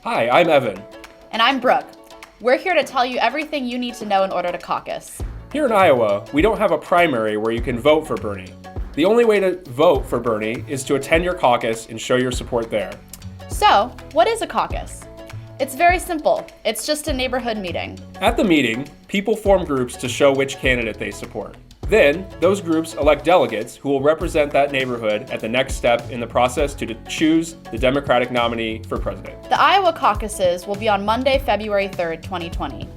Hi, I'm Evan. And I'm Brooke. We're here to tell you everything you need to know in order to caucus. Here in Iowa, we don't have a primary where you can vote for Bernie. The only way to vote for Bernie is to attend your caucus and show your support there. So, what is a caucus? It's very simple. It's just a neighborhood meeting. At the meeting, people form groups to show which candidate they support. Then, those groups elect delegates who will represent that neighborhood at the next step in the process to choose the Democratic nominee for president. The Iowa caucuses will be on Monday, February 3rd, 2020.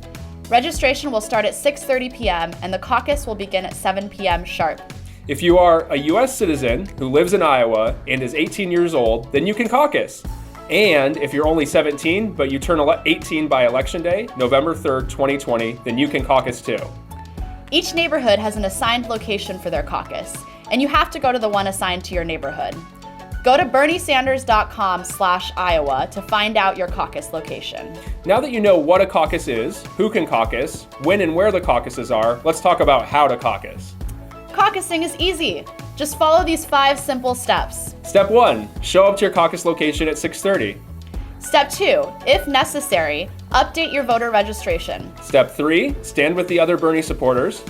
Registration will start at 6:30 p.m. and the caucus will begin at 7 p.m. sharp. If you are a U.S. citizen who lives in Iowa and is 18 years old, then you can caucus. And if you're only 17 but you turn 18 by Election Day, November 3rd, 2020, then you can caucus too. Each neighborhood has an assigned location for their caucus, and you have to go to the one assigned to your neighborhood. Go to berniesanders.com/Iowa to find out your caucus location. Now that you know what a caucus is, who can caucus, when and where the caucuses are, let's talk about how to caucus. Caucusing is easy. Just follow these 5 simple steps. Step 1, show up to your caucus location at 6:30. Step 2, if necessary, update your voter registration. Step 3, stand with the other Bernie supporters.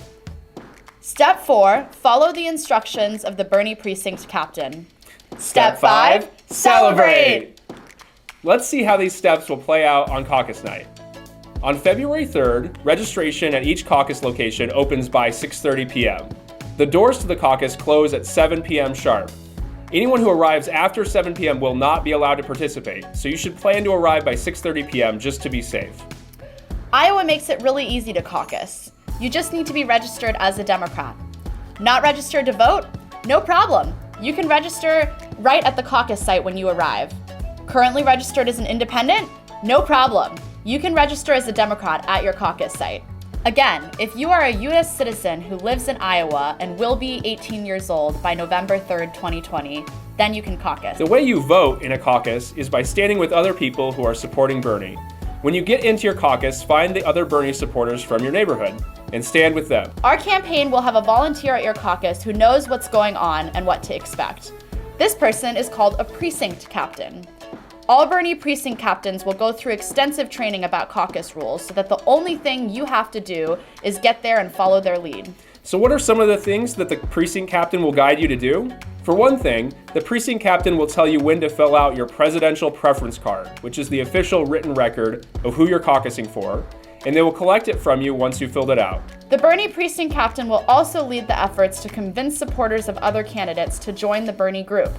Step 4, follow the instructions of the Bernie precinct captain. Step 5, celebrate! Let's see how these steps will play out on caucus night. On February 3rd, registration at each caucus location opens by 6:30 p.m. The doors to the caucus close at 7 p.m. sharp. Anyone who arrives after 7 p.m. will not be allowed to participate, so you should plan to arrive by 6:30 p.m. just to be safe. Iowa makes it really easy to caucus. You just need to be registered as a Democrat. Not registered to vote? No problem. You can register right at the caucus site when you arrive. Currently registered as an independent? No problem. You can register as a Democrat at your caucus site. Again, if you are a U.S. citizen who lives in Iowa and will be 18 years old by November 3rd, 2020, then you can caucus. The way you vote in a caucus is by standing with other people who are supporting Bernie. When you get into your caucus, find the other Bernie supporters from your neighborhood and stand with them. Our campaign will have a volunteer at your caucus who knows what's going on and what to expect. This person is called a precinct captain. All Bernie precinct captains will go through extensive training about caucus rules so that the only thing you have to do is get there and follow their lead. So what are some of the things that the precinct captain will guide you to do? For one thing, the precinct captain will tell you when to fill out your presidential preference card, which is the official written record of who you're caucusing for, and they will collect it from you once you filled it out. The Bernie precinct captain will also lead the efforts to convince supporters of other candidates to join the Bernie group.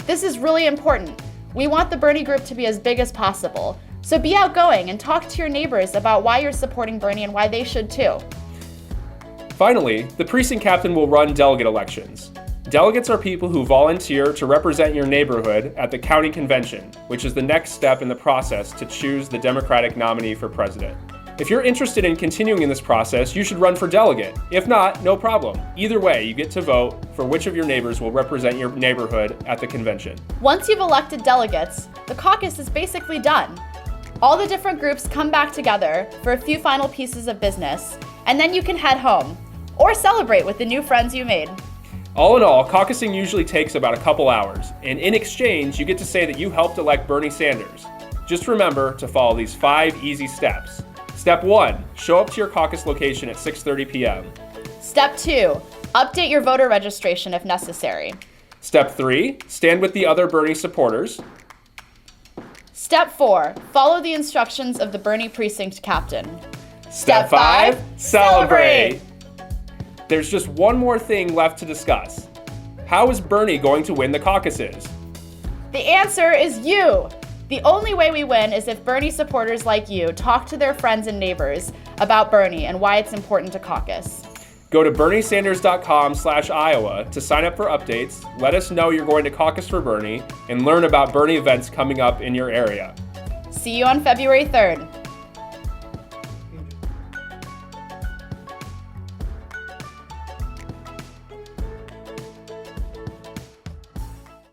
This is really important. We want the Bernie group to be as big as possible, so be outgoing and talk to your neighbors about why you're supporting Bernie and why they should too. Finally, the precinct captain will run delegate elections. Delegates are people who volunteer to represent your neighborhood at the county convention, which is the next step in the process to choose the Democratic nominee for president. If you're interested in continuing in this process, you should run for delegate. If not, no problem. Either way, you get to vote for which of your neighbors will represent your neighborhood at the convention. Once you've elected delegates, the caucus is basically done. All the different groups come back together for a few final pieces of business, and then you can head home or celebrate with the new friends you made. All in all, caucusing usually takes about a couple hours, and in exchange, you get to say that you helped elect Bernie Sanders. Just remember to follow these 5 easy steps. Step 1, show up to your caucus location at 6:30 p.m. Step 2, update your voter registration if necessary. Step 3, stand with the other Bernie supporters. Step 4, follow the instructions of the Bernie precinct captain. Step 5, celebrate! There's just one more thing left to discuss. How is Bernie going to win the caucuses? The answer is you! The only way we win is if Bernie supporters like you talk to their friends and neighbors about Bernie and why it's important to caucus. Go to berniesanders.com/Iowa to sign up for updates, let us know you're going to caucus for Bernie, and learn about Bernie events coming up in your area. See you on February 3rd.